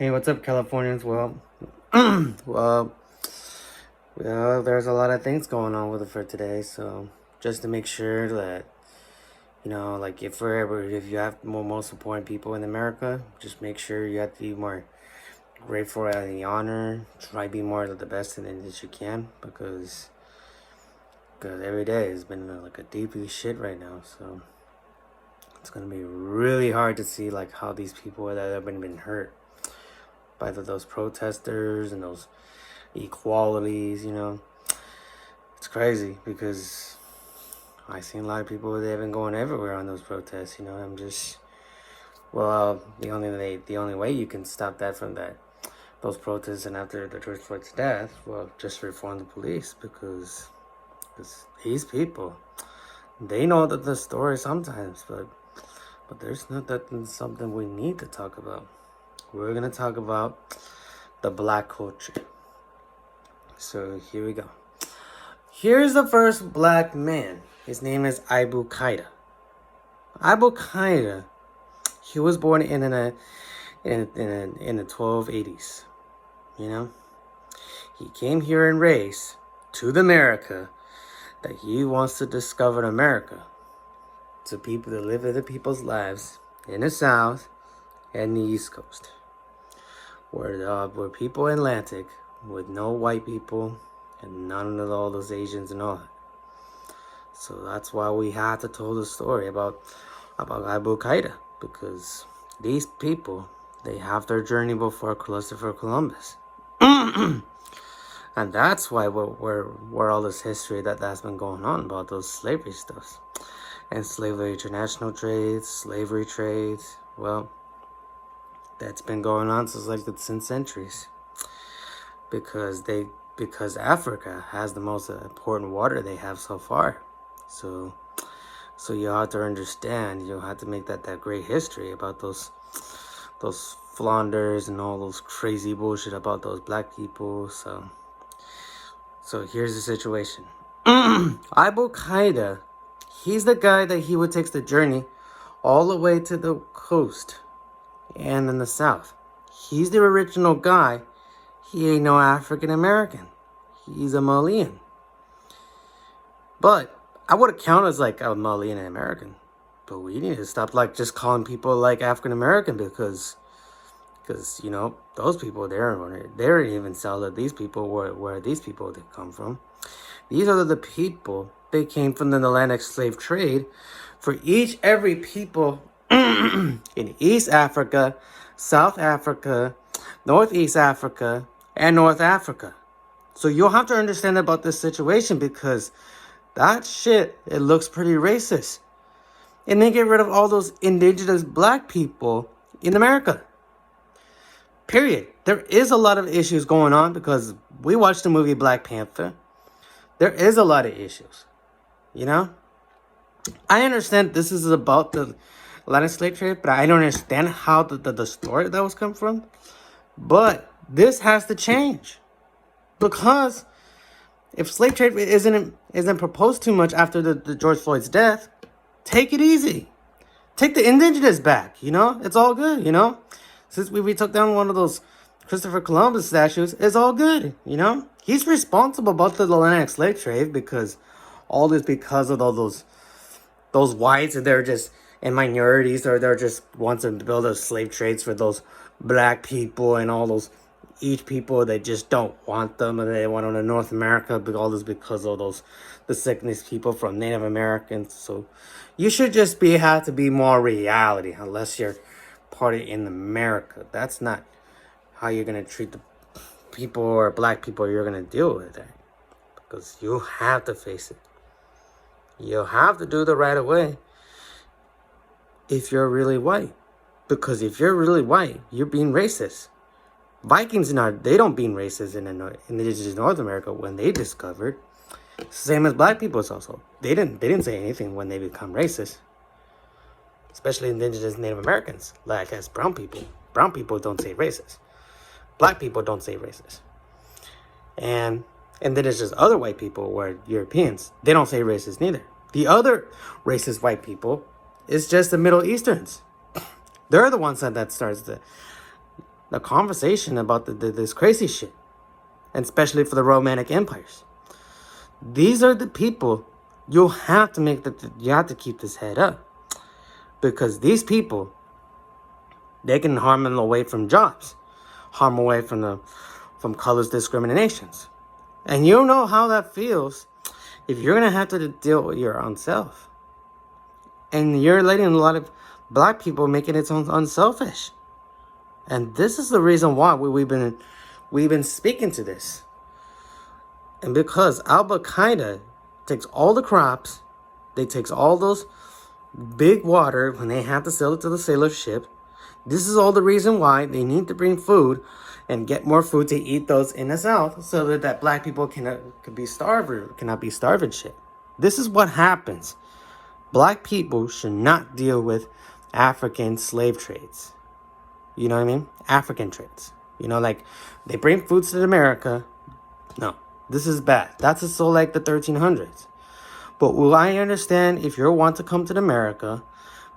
Hey, what's up, Californians? Well, well, there's a lot of things going on with it for today. So just to make sure that like if you have more most important people in America, just make sure you have to be more grateful and the honor. Try to be more of the best in that you can because every day has been like a deeply shit right now. So it's gonna be really hard to see like how these people that have been hurt by those protesters and those equalities. It's crazy because I seen a lot of people they've been going everywhere on those protests. I'm just the only way you can stop that from those protests and after the George Floyd's death, well, just reform the police because these people they know that the story sometimes, but there's not that something we need to talk about. We're gonna talk about the black culture. So here we go. Here's the first black man. His name is Keita. Keita. He was born in the 1280s. He came here and raised to the America that he wants to discover America. To people that live in the people's lives in the South and the East Coast, where people in Atlantic with no white people and none of all those Asians and all that. So that's why we had to tell the story about Keita, because these people they have their journey before Christopher Columbus, and that's why we're all this history that's been going on about those slavery stuffs and slavery, international trades, slavery trades. Well, that's been going on since centuries, because Africa has the most important water they have so far. So you have to understand. You have to make that great history about those Flanders and all those crazy bullshit about those black people. So here's the situation. Abubakari, he's the guy that he would take the journey all the way to the coast and in the South. He's the original guy. He ain't no African American. He's a Malian. But I would count as like a Malian American. But we need to stop just calling people like African American because those people they don't even sell that these people where these people they come from. These are the people they came from the Atlantic slave trade for every people in East Africa, South Africa, Northeast Africa, and North Africa. So you'll have to understand about this situation because that shit, it looks pretty racist. And they get rid of all those indigenous black people in America. Period. There is a lot of issues going on because we watched the movie Black Panther. There is a lot of issues. I understand this is about the Atlantic slave trade, but I don't understand how the story that was come from. But this has to change. Because if slave trade isn't proposed too much after the George Floyd's death, take it easy. Take the indigenous back, It's all good, Since we took down one of those Christopher Columbus statues, it's all good, He's responsible about the Atlantic slave trade because of all those whites and they're just and minorities or they're just wants to build those slave trades for those black people and all those each people they just don't want them and they want them in North America, but all this because of the sickness people from Native Americans. So you should just have to be more reality unless you're party in America. That's not how you're gonna treat the people or black people you're gonna deal with it. Because you have to face it. You have to do the right way if you're really white. Because if you're really white, you're being racist. Vikings they don't being racist in indigenous North America when they discovered. Same as black people also. They didn't say anything when they become racist. Especially indigenous Native Americans, like as brown people. Brown people don't say racist. Black people don't say racist. And then there's just other white people where Europeans, they don't say racist neither. The other racist white people is just the Middle Easterns. They're the ones that starts the conversation about this crazy shit, and especially for the Romantic empires. These are the people you have to you have to keep this head up, because these people, they can harm them away from jobs, harm away from colors discriminations, and you know how that feels if you're gonna have to deal with your own self, and you're letting a lot of black people making it unselfish. And this is the reason why we've been speaking to this. And because Al-Qaeda takes all the crops, they takes all those big water when they have to sell it to the sailor ship. This is all the reason why they need to bring food and get more food to eat those in the South, so that black people cannot be starving shit. This is what happens. Black people should not deal with African slave trades. You know what I mean? African trades. You know, like, they bring foods to America. No, this is bad. That's so like the 1300s. But will I understand if you want to come to America,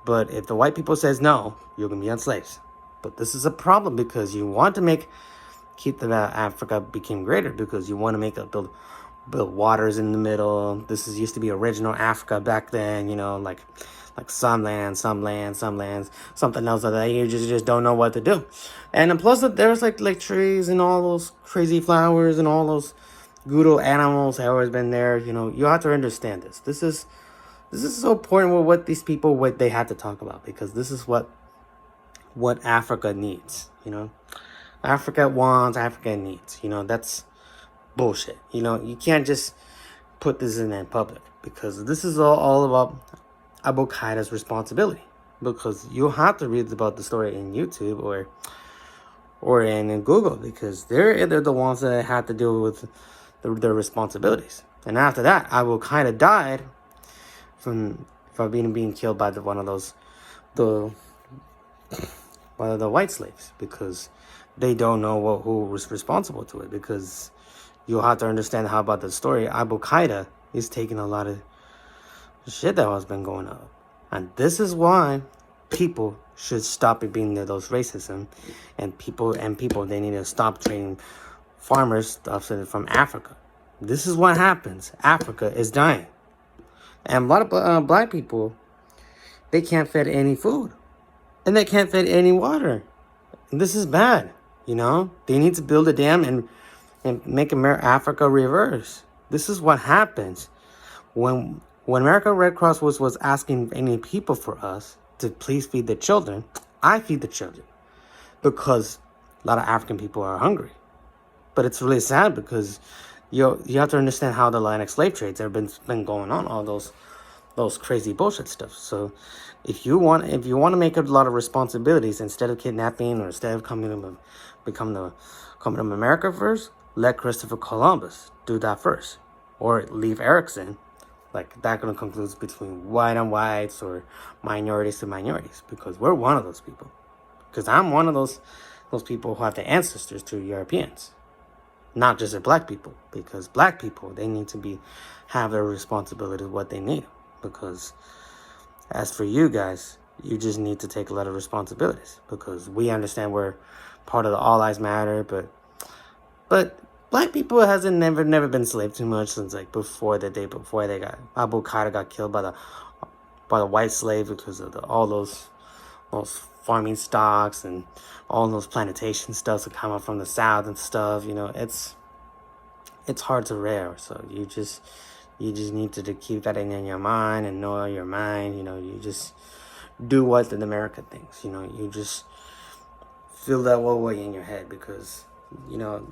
but if the white people says no, you're going to be on slaves. But this is a problem, because you want to keep the Africa became greater, because you want to build waters in the middle. This used to be original Africa back then, you know, like some lands, something else that you just don't know what to do. And plus there's like trees and all those crazy flowers and all those good old animals have always been there. You know, you have to understand this. This is so important with what these people, what they have to talk about, because this is what Africa needs, you know. Africa wants, Africa needs, you know. That's bullshit. You know, you can't just put this in public, because this is all about Abubakari's responsibility, because you'll have to read about the story in YouTube or in Google, because they're the ones that have to deal with their responsibilities. And after that, Abubakari died from being killed by one of the white slaves, because they don't know who was responsible to it. Because you'll have to understand how about the story. Abubakari is taking a lot of shit that has been going on, and this is why people should stop it being those racism, and people they need to stop trading farmers stuff from Africa. This is what happens. Africa is dying, and a lot of black people, they can't feed any food, and they can't feed any water. And this is bad. You know, they need to build a dam and make Africa reverse. This is what happens when American Red Cross was asking any people for us to please feed the children. I feed the children, because a lot of African people are hungry. But it's really sad, because you have to understand how the Atlantic slave trades have been going on, all those crazy bullshit stuff. So if you want to make a lot of responsibilities, instead of kidnapping, or instead of coming to America first, let Christopher Columbus do that first, or leave Erickson. Like, that gonna conclude between white and whites, or minorities to minorities, because we're one of those people. Because I'm one of those people who have the ancestors to Europeans, not just the black people. Because black people, they need to have their responsibility of what they need. Because as for you guys, you just need to take a lot of responsibilities, because we understand we're part of the All Lives Matter, but black people hasn't never been enslaved too much since like before they got Abubakari got killed by the white slave, because of all those farming stocks and all those plantation stuff that come up from the South and stuff. You know, it's hard to rare. So you just need to keep that in your mind and know your mind. You know, you just do what the America thinks. You know, you just feel that way in your head, because, you know,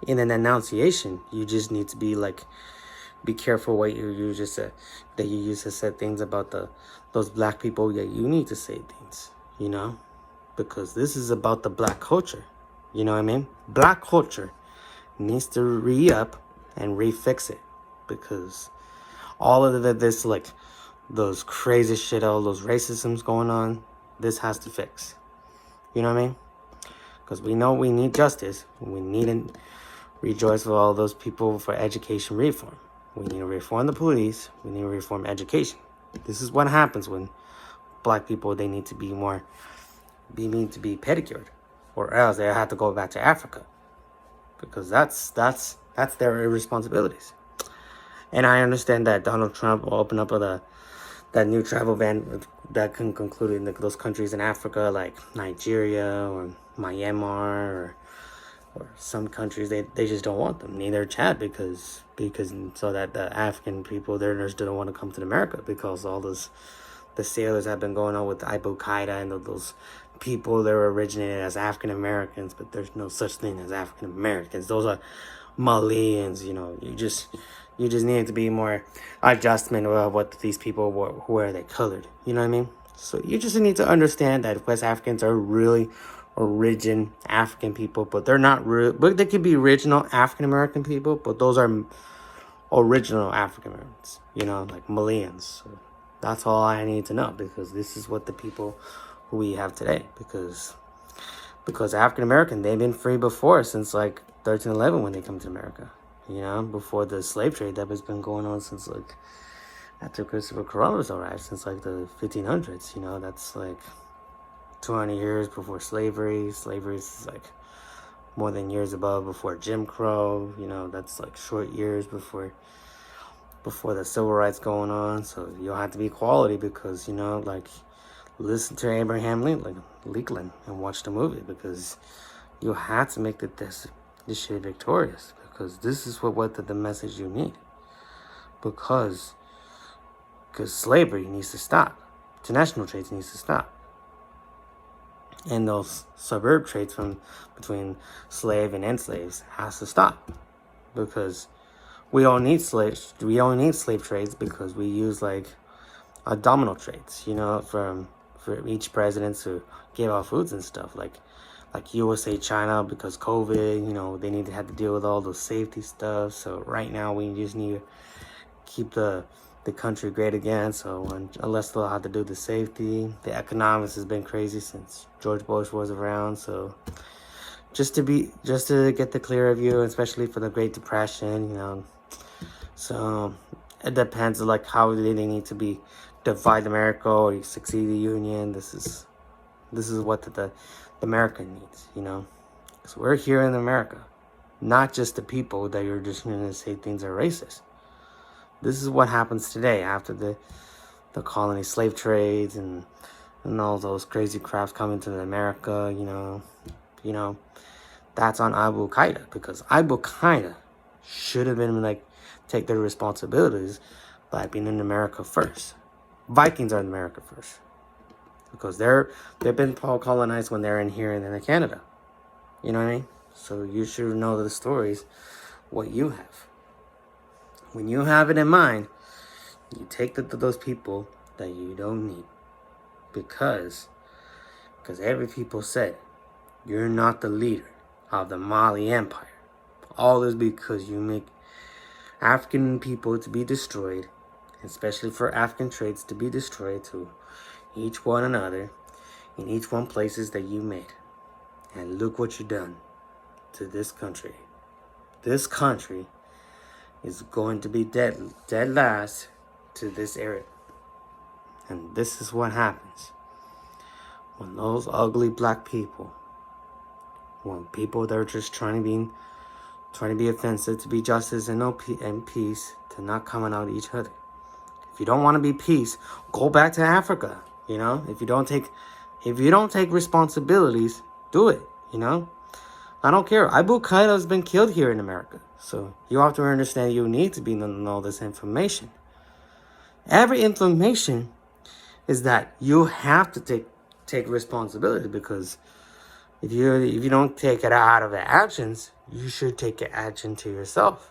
in an enunciation, you just need to be careful what you just said, that you used to say things about those black people. Yeah, you need to say things, you know, because this is about the black culture. You know what I mean? Black culture needs to re-up and refix it, because all of this, like, those crazy shit, all those racisms going on, this has to fix. You know what I mean? Because we know we need justice. We need to rejoice with all those people for education reform. We need to reform the police. We need to reform education. This is what happens when black people, they need to be pedicured. or else they have to go back to Africa, because that's their irresponsibilities. And I understand that Donald Trump will open up that new travel ban that can conclude in those countries in Africa, like Nigeria or Myanmar, or some countries they just don't want them. Neither Chad, because so that the African people there just don't want to come to America, because all the sailors have been going on with Abubakari and those people that were originated as African Americans, but there's no such thing as African Americans. Those are Malians. You just need to be more adjustment of what these people were, who are they colored. You know what I mean? So you just need to understand that West Africans are really origin African people, but they're not real. But they could be original African American people, but those are original African Americans. Like Malians. So that's all I need to know, because this is what the people who we have today. Because African American, they've been free before, since like 1311 when they come to America. Before the slave trade that has been going on since like after Christopher Columbus arrived, since like the 1500s. That's like 200 years before slavery. Slavery is like more than years above before Jim Crow. That's like short years before the civil rights going on. So you'll have to be equality, because like listen to Abraham Lincoln and watch the movie, because you have to make this shit victorious, because this is what the message you need, because slavery needs to stop, international trade needs to stop, and those suburb trades between slave and enslaved has to stop, because we don't need slave trades, because we use like a domino trades, for each president to give out foods and stuff, like USA, China, because COVID, they need to have to deal with all the safety stuff. So right now we just need to keep the country great again. So unless they'll have to do the safety, the economics has been crazy since George Bush was around. So just to get the clear view, especially for the Great Depression, so it depends on like how they need to be divide America or succeed the Union. This is what the America needs, because we're here in America, not just the people that you're just going to say things are racist. This is what happens today after the colony slave trades and all those crazy crafts coming to America. That's on Al-Qaeda, because Al-Qaeda should have been like take their responsibilities by being in America first. Vikings are in America first, because they've been colonized when they're in here and in Canada. You know what I mean? So you should know the stories, what you have. When you have it in mind, you take those people that you don't need, because every people said you're not the leader of the Mali Empire. All this because you make African people to be destroyed, especially for African trades to be destroyed to each one another in each one places that you made. And look what you've done to this country. This country is going to be dead last to this area. And this is what happens when those ugly black people, when people that are just trying to be offensive, to be justice and peace, to not coming out at each other. If you don't want to be peace, go back to Africa. If you don't take responsibilities, do it. I don't care. Abubakari has been killed here in America. So you have to understand you need to know this information. Every information is that you have to take responsibility, because if you don't take it out of the actions, you should take an action to yourself.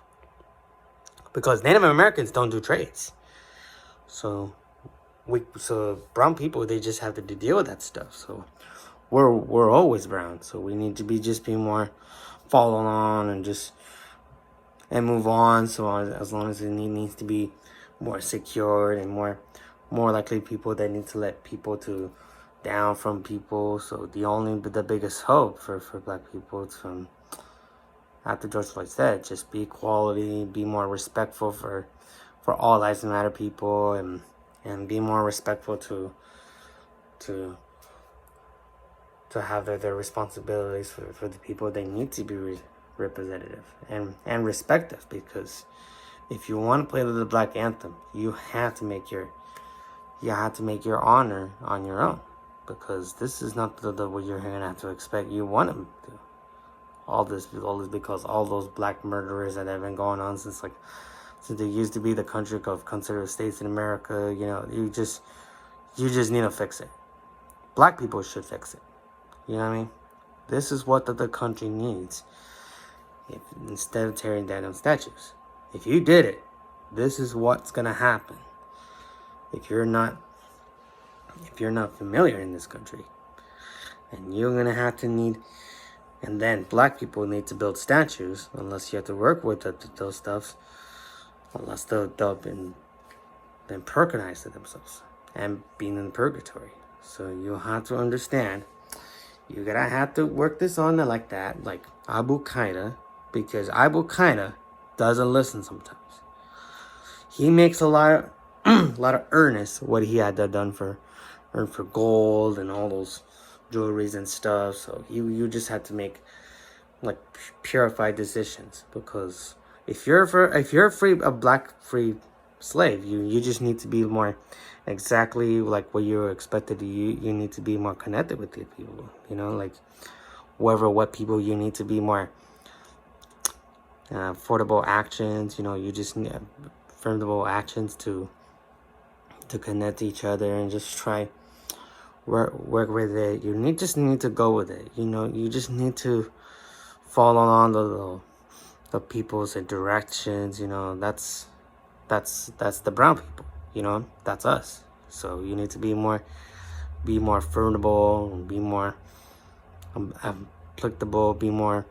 Because Native Americans don't do trades. So brown people, they just have to deal with that stuff. So we're always brown. So we need to be more follow on and move on. So as long as it needs to be more secured and more likely people that need to let people to down from people. So the biggest hope for black people from after George Floyd said, just be equality, be more respectful for all lives matter people, and be more respectful to have their responsibilities for the people. They need to be representative and respective, because if you want to play the Black Anthem, you have to make your honor on your own, because this is not the what you're gonna have to expect. You want to do all this because all those black murderers that have been going on since there used to be the country of considered states in America. You just need to fix it. Black people should fix it. You know what I mean? This is what the country needs. Instead of tearing down them statues, if you did it, this is what's gonna happen. If you're not familiar in this country, and you're gonna have to need, and then black people need to build statues, unless you have to work with those stuffs, unless they've been purganized to themselves and being in purgatory. So you have to understand, you're gonna have to work this on like that, like Abubakari, because Abubakari doesn't listen sometimes. He makes a lot of earnest what he had done for gold and all those jewelries and stuff. So you just have to make like purified decisions, because if you're a black free slave, you just need to be more exactly like what you're expected to. You need to be more connected with the people, like what people you need to be more affordable actions. You just need affordable actions to connect to each other and just try work with it. You just need to go with it. You just need to follow on the people's directions. That's the brown people. That's us. So you need to be more affordable, be more applicable, be more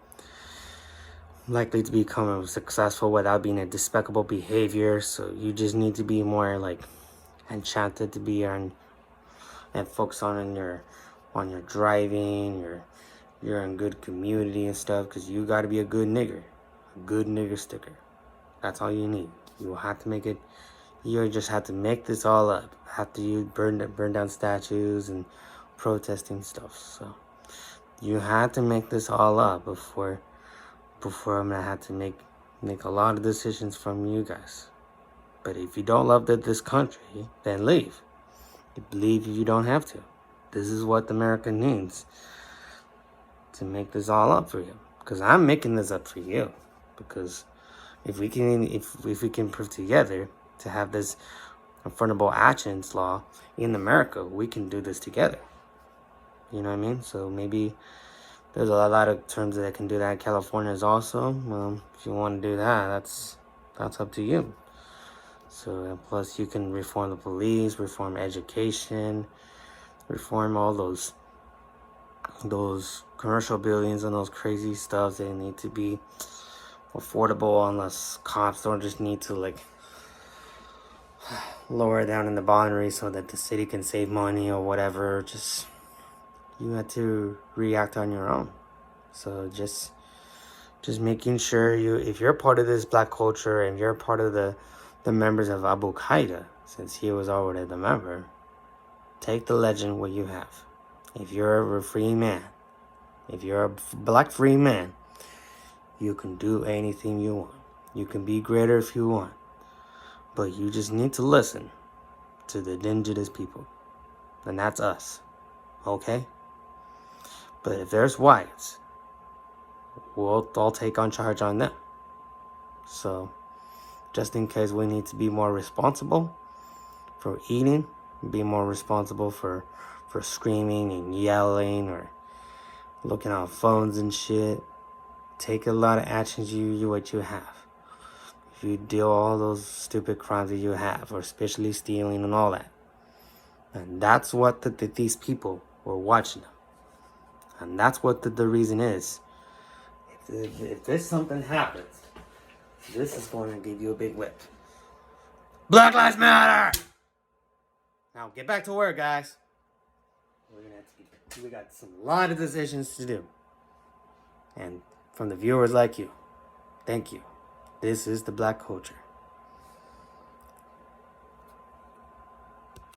likely to become successful without being a despicable behavior. So you just need to be more like enchanted to be on and focus on your driving, you're in good community and stuff, because you got to be a good nigger sticker. That's all you need. You will have to make it. You just have to make this all up after you burn down statues and protesting stuff. So you have to make this all up before I'm gonna have to make a lot of decisions from you guys. But if you don't love this country, then leave. Leave if you don't have to. This is what America needs to make this all up for you. Because I'm making this up for you. Because if we can prove together to have this affordable actions law in America, we can do this together. You know what I mean? So maybe there's a lot of terms that can do that. California is also. If you want to do that, that's up to you. So plus you can reform the police, reform education, reform all those commercial buildings and those crazy stuff. They need to be affordable, unless cops don't just need to like lower down in the boundary so that the city can save money or whatever. Just you have to react on your own. So just making sure if you're part of this black culture and you're part of the members of Abubakari, since he was already the member, take the legend what you have. If you're a free man, if you're a black free man, you can do anything you want. You can be greater if you want. But you just need to listen to the indigenous people. And that's us. Okay? But if there's whites, we'll all take on charge on them. So, just in case, we need to be more responsible for eating, be more responsible for screaming and yelling or looking on phones and shit. Take a lot of actions what you have. If you deal all those stupid crimes that you have, or especially stealing and all that. And that's what these people were watching them. And that's what the reason is. If there's something happens, this is going to give you a big whip. Black Lives Matter! Now get back to work, guys. We got a lot of decisions to do. And from the viewers like you, thank you. This is the black culture.